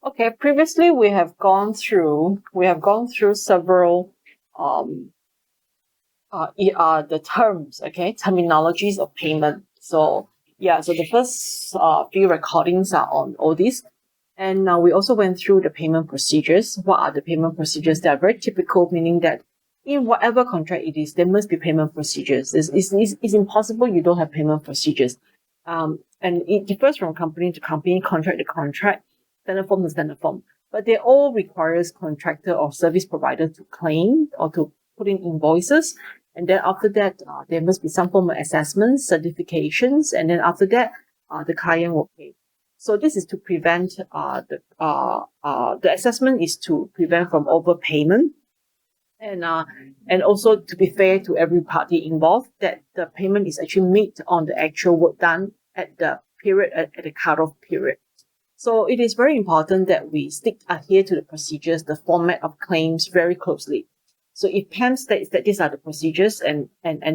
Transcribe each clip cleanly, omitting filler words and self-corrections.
Okay, previously we have gone through several the terms, okay, terminologies of payment. So yeah, so the first few recordings are on all this. And now we also went through the payment procedures. What are the payment procedures? They are very typical, meaning that in whatever contract it is, there must be payment procedures. It's impossible you don't have payment procedures. And it differs from company to company, contract to contract, standard form to standard form. But they all requires contractor or service provider to claim or to put in invoices. And then after that, there must be some form of assessments, certifications, and then after that, the client will pay. So this is to prevent the assessment is to prevent from overpayment, and also to be fair to every party involved, that the payment is actually made on the actual work done at the period at the cutoff period. So it is very important that we adhere to the procedures, the format of claims very closely. So if PAM states that these are the procedures and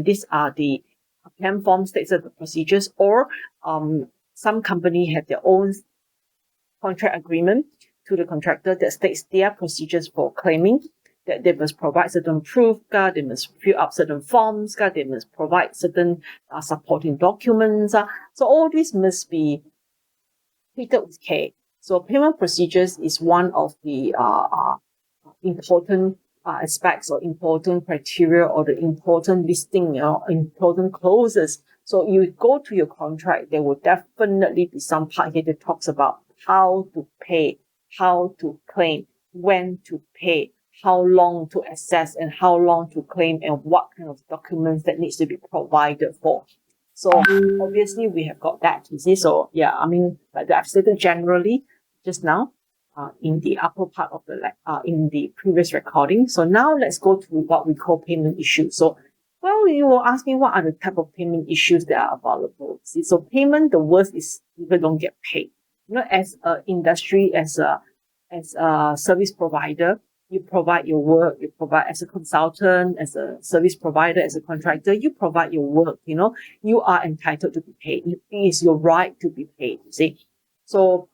these are the PAM form states that the procedures, or some company have their own contract agreement to the contractor that states their procedures for claiming, that they must provide certain proof, they must fill up certain forms, they must provide certain supporting documents. So all this must be treated with care. So payment procedures is one of the important aspects or important criteria or the important listing, important clauses. So you go to your contract, there will definitely be some part here that talks about how to pay, how to claim, when to pay, how long to assess, and how long to claim, and what kind of documents that needs to be provided for. So obviously we have got that, you see. So yeah, I mean, like I've stated generally just now, in the upper part of in the previous recording. So now let's go to what we call payment issues. So, well, you will ask me what are the type of payment issues that are available. See, so payment, the worst is people don't get paid. You know, as a industry, as a service provider, you provide your work, you provide as a consultant, as a service provider, as a contractor, you provide your work, you are entitled to be paid. It is your right to be paid, you see. So,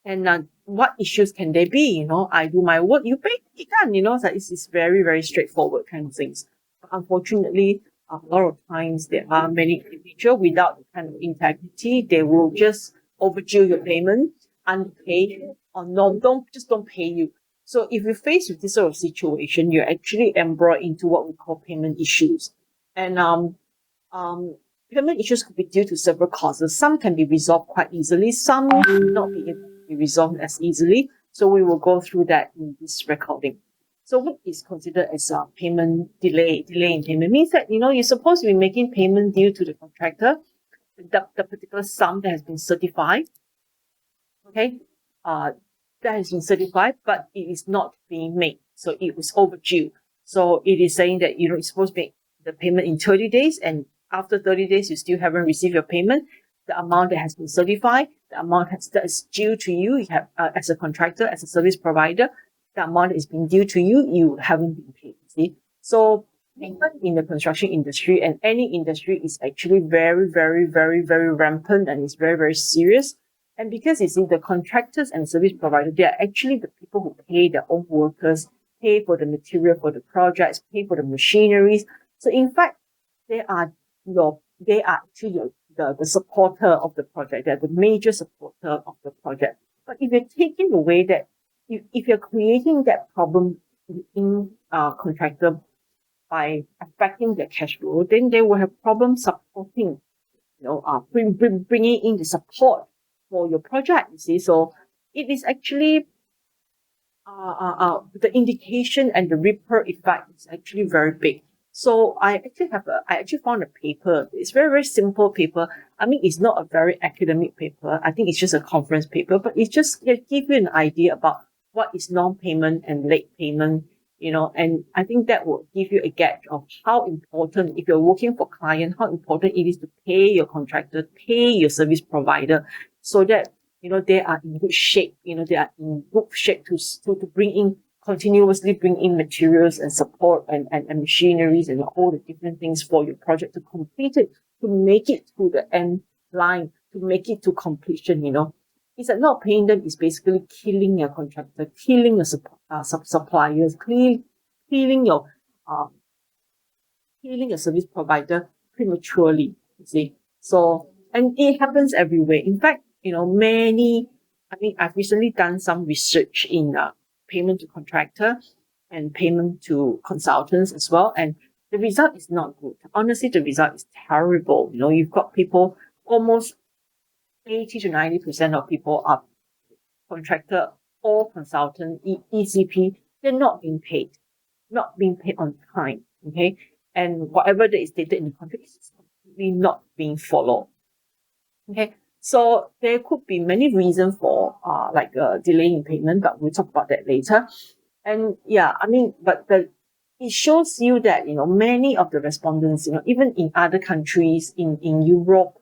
and what issues can there be? I do my work, you pay, it done, so it's very, very straightforward kind of things. But unfortunately, a lot of times there are many individuals without the kind of integrity, they will just overdue your payment, unpaid, or no, don't pay you. So if you're faced with this sort of situation, you're actually embroiled into what we call payment issues. And payment issues could be due to several causes. Some can be resolved quite easily, some may not be able to be resolved as easily. So we will go through that in this recording. So what is considered as a payment delay? Delay in payment means that, you're supposed to be making payment due to the contractor, the particular sum that has been certified. Okay, that has been certified, but it is not being made. So it was overdue. So it is saying that, it's supposed to make the payment in 30 days, and after 30 days, you still haven't received your payment. The amount that has been certified, the amount that is due to you, you have, as a contractor, as a service provider, the amount that is being due to you, you haven't been paid. See? So payment in the construction industry and any industry is actually very, very, very, very rampant, and it's very, very serious. And because you see, the contractors and service providers, they are actually the people who pay their own workers, pay for the material for the projects, pay for the machineries. So in fact, they are actually the supporter of the project. They're the major supporter of the project. But if you're taking away that, if you're creating that problem in contractor by affecting their cash flow, then they will have problems supporting, bringing in the support for your project, you see. So it is actually the indication and the ripple effect is actually very big. So I actually found a paper. It's very, very simple paper. I mean, it's not a very academic paper. I think it's just a conference paper, but it just give you an idea about what is non-payment and late payment, and I think that will give you a gauge of how important, if you're working for client, how important it is to pay your contractor, pay your service provider, so that, they are in good shape, they are in good shape to continuously bring in materials and support and machineries and all the different things for your project to complete it, to make it to the end line, to make it to completion, It's that not paying them is basically killing your contractor, killing your suppliers, killing your service provider prematurely, you see. So, and it happens everywhere. In fact, I've recently done some research in payment to contractor and payment to consultants as well. And the result is not good. Honestly, the result is terrible. You've got people, almost 80 to 90% of people are contractor or consultant, ECP, they're not being paid on time. Okay. And whatever that is stated in the contract is completely not being followed. Okay. So there could be many reasons for delay in payment, but we'll talk about that later. And it shows you that many of the respondents, even in other countries, in Europe,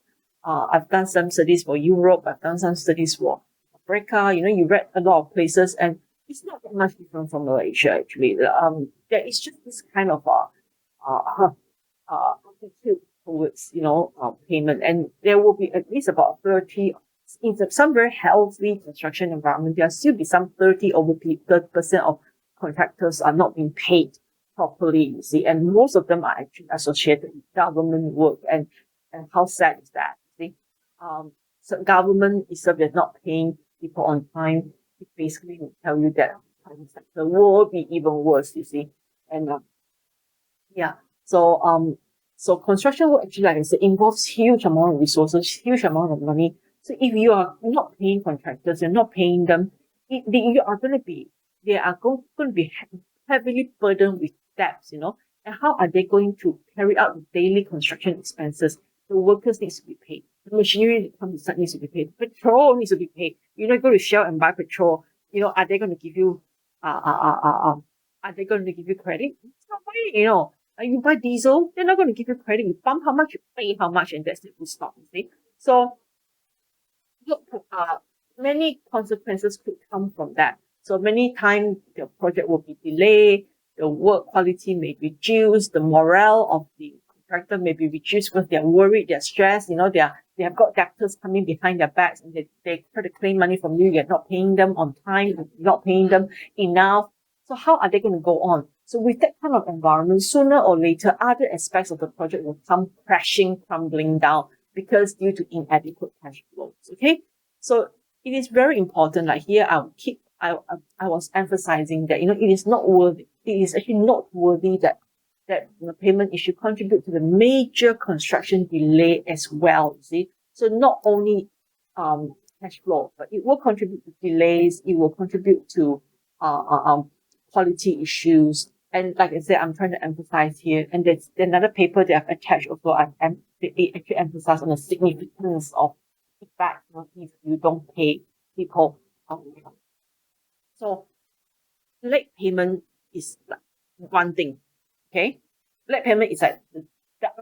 I've done some studies for Europe, I've done some studies for Africa, you read a lot of places, and it's not that much different from Malaysia actually. There is just this kind of attitude towards payment, and there will be at least about 30 in some very healthy construction environment. There'll still be some 30% of contractors are not being paid properly, you see, and most of them are actually associated with government work, and how sad is that, you see. So government itself is not paying people on time. It basically will tell you that private sector will be even worse, you see. And so construction work actually, like I said, involves huge amount of resources, huge amount of money. So if you are not paying contractors, you're not paying them, they are going to be heavily burdened with debts, and how are they going to carry out the daily construction expenses? The workers needs to be paid. The machinery that comes to site needs to be paid. Petrol needs to be paid. You're not going to Shell and buy petrol. Are they going to give you are they going to give you credit? It's not way, you buy diesel, they're not going to give you credit. You pump how much, you pay how much, and that's the full stop, you see. So look, many consequences could come from that. So many times the project will be delayed, the work quality may be reduced, the morale of the contractor may be reduced because they're worried, they're stressed, they have got debtors coming behind their backs, and they try to claim money from you. You're not paying them on time, you're not paying them enough. So how are they going to go on? So with that kind of environment, sooner or later, other aspects of the project will come crashing, crumbling down because due to inadequate cash flows. Okay, so it is very important. Like here, I was emphasizing that it is not worthy. It is actually not worthy that payment issue contribute to the major construction delay as well. You see, so not only cash flow, but it will contribute to delays. It will contribute to quality issues. And like I said, I'm trying to emphasize here, and there's another paper that I've attached also. They actually emphasize on the significance of the fact if you don't pay people. So late payment is like one thing. Okay, late payment is like the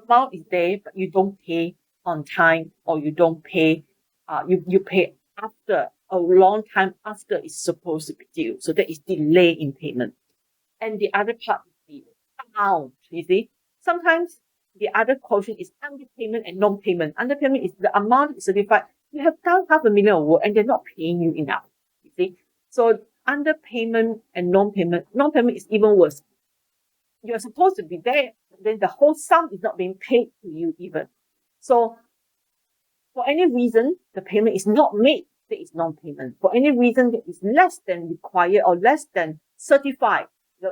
amount is there, but you don't pay on time, or you don't pay. You pay after a long time after it's supposed to be due. So that is delay in payment. And the other part is the amount, you see. Sometimes the other quotient is underpayment and non-payment. Underpayment is the amount is certified. You have done $500,000 of work and they're not paying you enough, you see. So underpayment and non-payment is even worse. You're supposed to be there, then the whole sum is not being paid to you even. So for any reason, the payment is not made, that is non-payment. For any reason that is less than required or less than certified,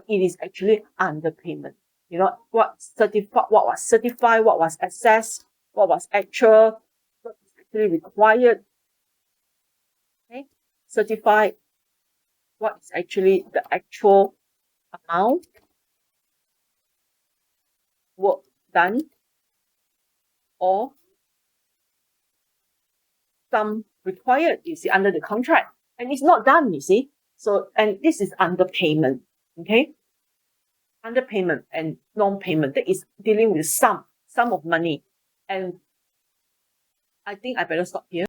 it is actually underpayment. What was certified, what was assessed, what was actual, what is actually required. Okay, certified, what is actually the actual amount, work done, or sum required, you see, under the contract, and it's not done, you see. So, and this is underpayment. Okay, underpayment and non-payment, that is dealing with sum of money. And I think I better stop here.